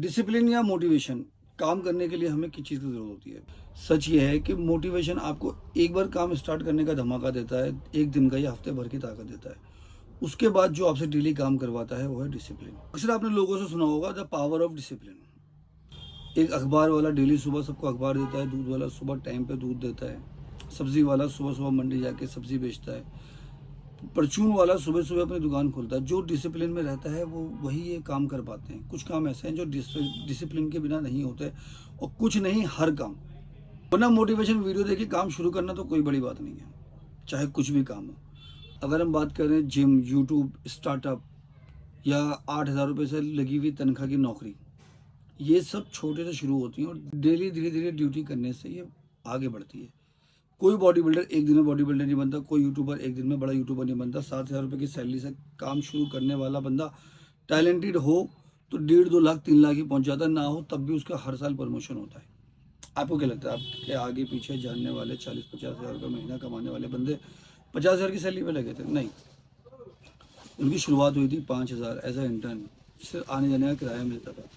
Discipline या motivation काम करने के लिए हमें किस चीज़ की ज़रूरत होती है। सच ये है कि मोटिवेशन आपको एक बार काम स्टार्ट करने का धमाका देता है, एक दिन का या हफ्ते भर की ताकत देता है। उसके बाद जो आपसे डेली काम करवाता है वो है डिसिप्लिन। अक्सर आपने लोगों से सुना होगा द पावर ऑफ डिसिप्लिन। एक अखबार वाला डेली सुबह सबको अखबार देता है, दूध वाला सुबह टाइम पे दूध देता है, सब्जी वाला सुबह सुबह मंडी जाके सब्जी बेचता है, परचून वाला सुबह सुबह अपनी दुकान खोलता है। जो डिसिप्लिन में रहता है वो वही ये काम कर पाते हैं। कुछ काम ऐसे हैं जो डिसिप्लिन के बिना नहीं होते, और कुछ नहीं हर काम। बिना मोटिवेशन वीडियो देखिए काम शुरू करना तो कोई बड़ी बात नहीं है, चाहे कुछ भी काम हो। अगर हम बात करें जिम, यूट्यूब, स्टार्टअप या 8,000 रुपये से लगी हुई तनख्वाह की नौकरी, ये सब छोटे से शुरू होती हैं और डेली धीरे धीरे ड्यूटी करने से ये आगे बढ़ती है। कोई बॉडी बिल्डर एक दिन में बॉडी बिल्डर नहीं बनता, कोई यूट्यूबर एक दिन में बड़ा यूट्यूबर नहीं बनता। 7,000 रुपये की सैलरी से काम शुरू करने वाला बंदा टैलेंटेड हो तो 1.5-2 लाख 3 लाख ही पहुंच जाता है, ना हो तब भी उसका हर साल प्रमोशन होता है। आपको क्या लगता है आपके आगे पीछे जानने वाले 40-50 हज़ार रुपये महीना कमाने वाले बंदे 50,000 की सैलरी पे लगे थे? नहीं, उनकी शुरुआत हुई थी 5,000 एज ए इंटर्न, जिससे आने जाने का किराया मिलता था,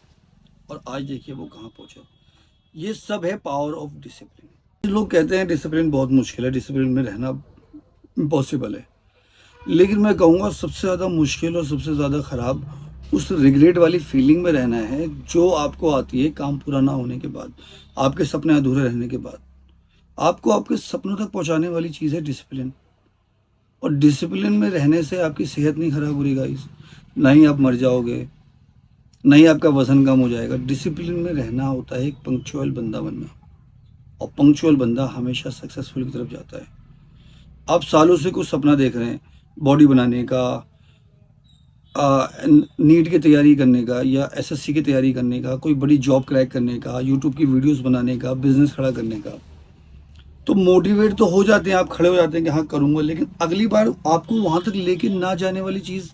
और आज देखिए वो कहाँ पहुँचे। ये सब है पावर ऑफ डिसिप्लिन। लोग कहते हैं डिसिप्लिन बहुत मुश्किल है, डिसिप्लिन में रहना इम्पॉसिबल है, लेकिन मैं कहूँगा सबसे ज़्यादा मुश्किल और सबसे ज़्यादा ख़राब उस रिग्रेट वाली फीलिंग में रहना है जो आपको आती है काम पूरा ना होने के बाद, आपके सपने अधूरे रहने के बाद। आपको आपके सपनों तक पहुँचाने वाली चीज़ है डिसिप्लिन, और डिसिप्लिन में रहने से आपकी सेहत नहीं खराब हो रही गाइस, ना ही आप मर जाओगे, ना ही आपका वजन कम हो जाएगा। डिसिप्लिन में रहना होता है एक पंक्चुअल बंदा बनना, और पंक्चुअल बंदा हमेशा सक्सेसफुल की तरफ जाता है। आप सालों से कुछ सपना देख रहे हैं, बॉडी बनाने का, नीट की तैयारी करने का या एसएससी की तैयारी करने का, कोई बड़ी जॉब क्रैक करने का, यूट्यूब की वीडियोस बनाने का, बिजनेस खड़ा करने का, तो मोटिवेट तो हो जाते हैं, आप खड़े हो जाते हैं कि हाँ करूँगा, लेकिन अगली बार आपको वहाँ तक लेके ना जाने वाली चीज़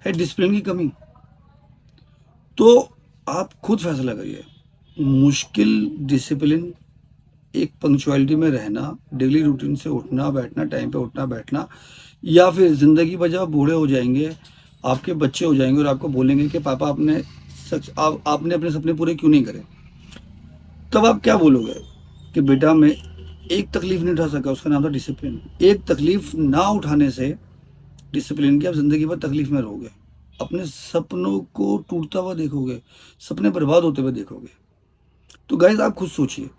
है डिसिप्लिन की कमी। तो आप खुद फैसला करिए। मुश्किल डिसिप्लिन, एक पंक्चुअलिटी में रहना, डेली रूटीन से उठना बैठना, टाइम पे उठना बैठना, या फिर ज़िंदगी भर जब आप बूढ़े हो जाएंगे, आपके बच्चे हो जाएंगे और आपको बोलेंगे कि पापा आपने अपने सपने पूरे क्यों नहीं करे, तब आप क्या बोलोगे कि बेटा मैं एक तकलीफ नहीं उठा सका, उसका नाम था डिसिप्लिन। एक तकलीफ ना उठाने से डिसिप्लिन की आप ज़िंदगी भर तकलीफ में रहोगे, अपने सपनों को टूटता हुआ देखोगे, सपने बर्बाद होते हुए देखोगे। तो गाइज आप खुद सोचिए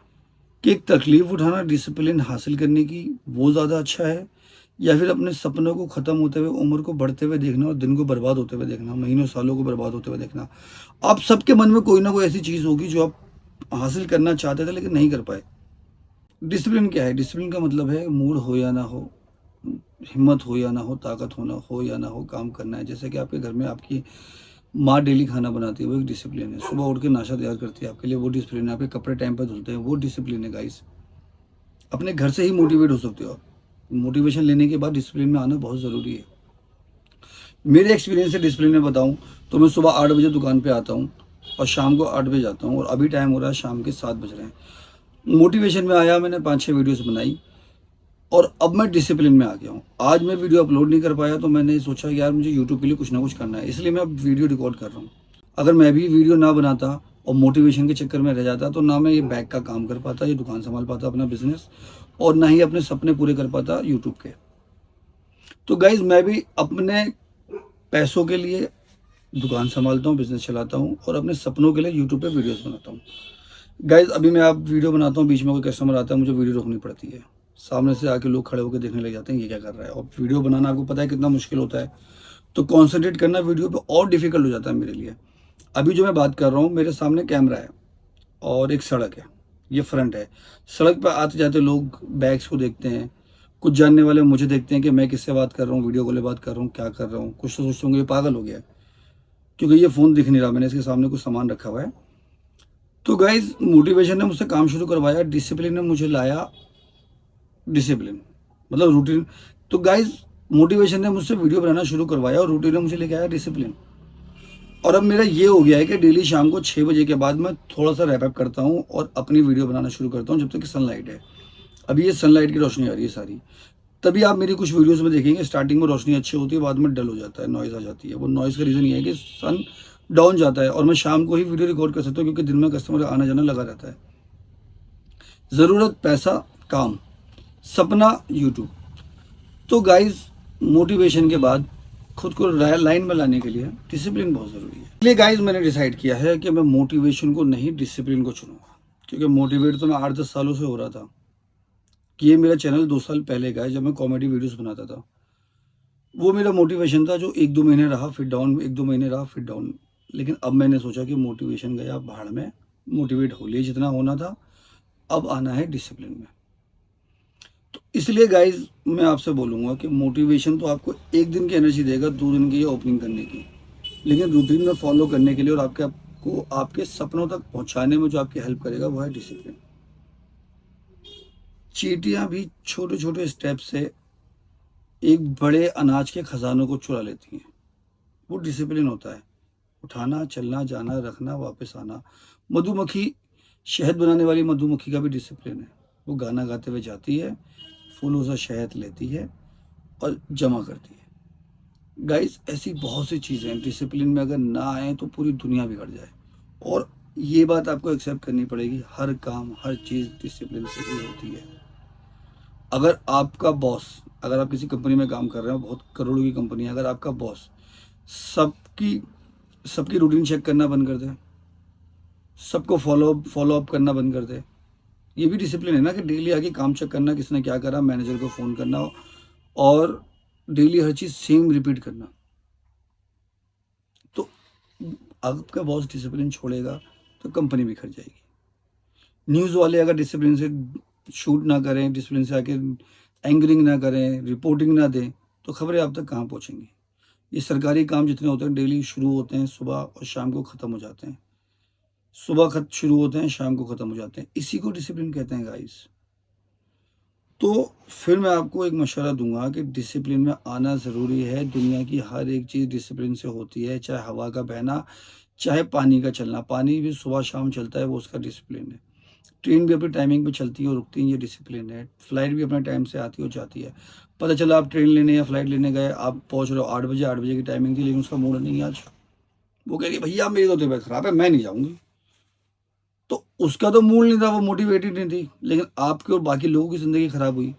कि एक तकलीफ उठाना डिसिप्लिन हासिल करने की वो ज़्यादा अच्छा है, या फिर अपने सपनों को ख़त्म होते हुए, उम्र को बढ़ते हुए देखना और दिन को बर्बाद होते हुए देखना, महीनों सालों को बर्बाद होते हुए देखना। आप सबके मन में कोई ना कोई ऐसी चीज़ होगी जो आप हासिल करना चाहते थे लेकिन नहीं कर पाए। डिसिप्लिन क्या है? डिसिप्लिन का मतलब है मूड हो या ना हो, हिम्मत हो या ना हो, ताकत हो या ना हो, काम करना है। जैसे कि आपके घर में आपकी माँ डेली खाना बनाती है, वो एक डिसिप्लिन है। सुबह उठ के नाश्ता तैयार करती है आपके लिए, वो डिसिप्लिन है। आपके कपड़े टाइम पर धुलते हैं, वो डिसिप्लिन है गाइस। अपने घर से ही मोटिवेट हो सकते हो आप। मोटिवेशन लेने के बाद डिसिप्लिन में आना बहुत ज़रूरी है। मेरे एक्सपीरियंस से डिसिप्लिन में बताऊं तो मैं सुबह 8 बजे दुकान पे आता हूं और शाम को 8 बजे जाता हूं, और अभी टाइम हो रहा है शाम के 7 बज रहे हैं। मोटिवेशन में आया, मैंने 5-6 वीडियोस बनाई और अब मैं डिसिप्लिन में आ गया हूँ। आज मैं वीडियो अपलोड नहीं कर पाया तो मैंने सोचा कि यार मुझे यूट्यूब के लिए कुछ ना कुछ करना है, इसलिए मैं अब वीडियो रिकॉर्ड कर रहा हूँ। अगर मैं भी वीडियो ना बनाता और मोटिवेशन के चक्कर में रह जाता तो ना मैं ये बैग का काम कर पाता, ये दुकान संभाल पाता अपना बिजनेस, और ना ही अपने सपने पूरे कर पाता यूट्यूब के। तो गाइज मैं भी अपने पैसों के लिए दुकान संभालता हूँ, बिजनेस चलाता हूँ, और अपने सपनों के लिए यूट्यूब पे वीडियोस बनाता हूँ। गाइज अभी मैं आप वीडियो बनाता हूँ, बीच में कोई कस्टमर आता है, मुझे वीडियो रोकनी पड़ती है। सामने से आके लोग खड़े होकर देखने लग जाते हैं ये क्या कर रहा है, और वीडियो बनाना आपको पता है कितना मुश्किल होता है, तो कॉन्सेंट्रेट करना वीडियो पे और डिफिकल्ट हो जाता है मेरे लिए। अभी जो मैं बात कर रहा हूँ, मेरे सामने कैमरा है और एक सड़क है, ये फ्रंट है। सड़क पर आते जाते लोग बैग्स को देखते हैं, कुछ जानने वाले मुझे देखते हैं कि मैं किससे बात कर रहा हूँ, वीडियो कॉल बात कर रहा हूँ, क्या कर रहा हूँ। कुछ तो सोचते होंगे ये पागल हो गया है, क्योंकि ये फ़ोन दिख नहीं रहा, मैंने इसके सामने कुछ सामान रखा हुआ है। तो गाइज मोटिवेशन ने मुझसे काम शुरू करवाया, डिसिप्लिन ने मुझे लाया, डिसिप्लिन मतलब रूटीन। तो गाइज मोटिवेशन ने मुझसे वीडियो बनाना शुरू करवाया और रूटीन ने मुझे लेके आया डिसिप्लिन। और अब मेरा ये हो गया है कि डेली शाम को 6 बजे के बाद मैं थोड़ा सा रैप अप करता हूँ और अपनी वीडियो बनाना शुरू करता हूँ, जब तक कि सनलाइट है। अभी ये सनलाइट की रोशनी आ रही है सारी, तभी आप मेरी कुछ वीडियोस में देखेंगे स्टार्टिंग में रोशनी अच्छी होती है, बाद में डल हो जाता है, नॉइज़ आ जाती है। वो नॉइज़ का रीज़न ये है कि सन डाउन जाता है और मैं शाम को ही वीडियो रिकॉर्ड कर सकता हूँ क्योंकि दिन में कस्टमर आना जाना लगा रहता है। ज़रूरत पैसा काम, सपना यूट्यूब। तो गाइज मोटिवेशन के बाद खुद को लाइन में लाने के लिए डिसिप्लिन बहुत ज़रूरी है। इसलिए गाइज मैंने डिसाइड किया है कि मैं मोटिवेशन को नहीं डिसिप्लिन को चुनूंगा, क्योंकि मोटिवेट तो मैं 8-10 सालों से हो रहा था। कि ये मेरा चैनल 2 साल पहले का है, जब मैं कॉमेडी वीडियोस बनाता था। वो मेरा मोटिवेशन था जो 1-2 महीने रहा फिर डाउन, 1-2 महीने रहा फिर डाउन। लेकिन अब मैंने सोचा कि मोटिवेशन गया भाड़ में, मोटिवेट हो लिए जितना होना था, अब आना है डिसिप्लिन में। तो इसलिए गाइज मैं आपसे बोलूँगा कि मोटिवेशन तो आपको 1 दिन की एनर्जी देगा, 2 दिन की ओपनिंग करने की, लेकिन रूटीन में फॉलो करने के लिए और आपको आपके सपनों तक पहुंचाने में जो आपकी हेल्प करेगा वो है डिसिप्लिन। चींटियां भी छोटे छोटे स्टेप से एक बड़े अनाज के खजानों को चुरा लेती हैं। वो डिसिप्लिन होता है, उठाना, चलना, जाना, रखना, वापस आना। मधुमक्खी, शहद बनाने वाली मधुमक्खी का भी डिसिप्लिन है। वो गाना गाते हुए जाती है, फूलों से शहद लेती है और जमा करती है। गाइस ऐसी बहुत सी चीज़ें हैं, डिसिप्लिन में अगर ना आए तो पूरी दुनिया बिगड़ जाए। और ये बात आपको एक्सेप्ट करनी पड़ेगी, हर काम हर चीज़ डिसिप्लिन से ही होती है। अगर आपका बॉस, अगर आप किसी कंपनी में काम कर रहे हो, बहुत करोड़ों की कंपनी है, अगर आपका बॉस सबकी सबकी रूटीन चेक करना बंद कर दे, सबको फॉलो अप करना बंद कर दे, ये भी डिसिप्लिन है ना कि डेली आके काम चेक करना किसने क्या करा, मैनेजर को फ़ोन करना और डेली हर चीज़ सेम रिपीट करना। तो आपका बॉस डिसिप्लिन छोड़ेगा तो कंपनी बिखर जाएगी। न्यूज़ वाले अगर डिसिप्लिन से शूट ना करें, डिसिप्लिन से आके एंकरिंग ना करें, रिपोर्टिंग ना दें, तो खबरें आप तक कहाँ पहुँचेंगी। ये सरकारी काम जितने होते हैं डेली शुरू होते हैं सुबह और शाम को ख़त्म हो जाते हैं। सुबह खत शुरू होते हैं, शाम को ख़त्म हो जाते हैं। इसी को डिसिप्लिन कहते हैं गाइस। तो फिर मैं आपको एक मशवरा दूंगा कि डिसिप्लिन में आना ज़रूरी है। दुनिया की हर एक चीज़ डिसिप्लिन से होती है, चाहे हवा का बहना, चाहे पानी का चलना। पानी भी सुबह शाम चलता है, वो उसका डिसिप्लिन है। ट्रेन भी अपनी टाइमिंग पे चलती है और रुकती है, ये डिसिप्लिन है। फ्लाइट भी अपने टाइम से आती है और जाती है। पता चला आप ट्रेन लेने या फ्लाइट लेने गए, आप पहुंच रहे हो 8 बजे, 8 बजे की टाइमिंग थी, लेकिन उसका मूड नहीं है आज। वो कह रही है भैया मेरी तो तबीयत खराब है, मैं नहीं जाऊंगी। तो उसका तो मूड नहीं था, वो मोटिवेटेड नहीं थी, लेकिन आपके और बाकी लोगों की ज़िंदगी खराब हुई।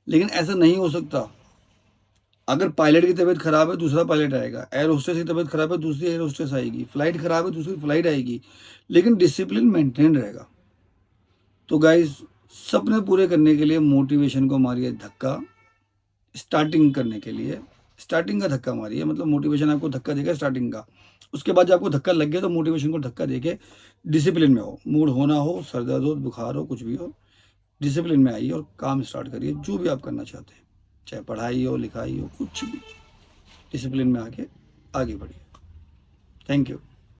लेकिन ऐसा नहीं हो सकता। अगर पायलट की तबीयत खराब है, दूसरा पायलट आएगा। एयर होस्टेस की तबीयत खराब है, दूसरी एयर होस्टेस आएगी। फ्लाइट खराब है, दूसरी फ्लाइट आएगी, लेकिन डिसिप्लिन मेंटेन रहेगा। तो गाइज सपने पूरे करने के लिए मोटिवेशन को मारिए धक्का। स्टार्टिंग करने के लिए स्टार्टिंग का धक्का मारिए, मतलब मोटिवेशन आपको धक्का देगा स्टार्टिंग का। उसके बाद जब आपको धक्का लग गया तो मोटिवेशन को धक्का देके डिसिप्लिन में हो। मूड होना हो, सर दर्द हो, बुखार हो, कुछ भी हो, डिसिप्लिन में आइए और काम स्टार्ट करिए जो भी आप करना चाहते हैं, चाहे पढ़ाई हो, लिखाई हो, कुछ भी। डिसिप्लिन में आके आगे बढ़िए। Thank you.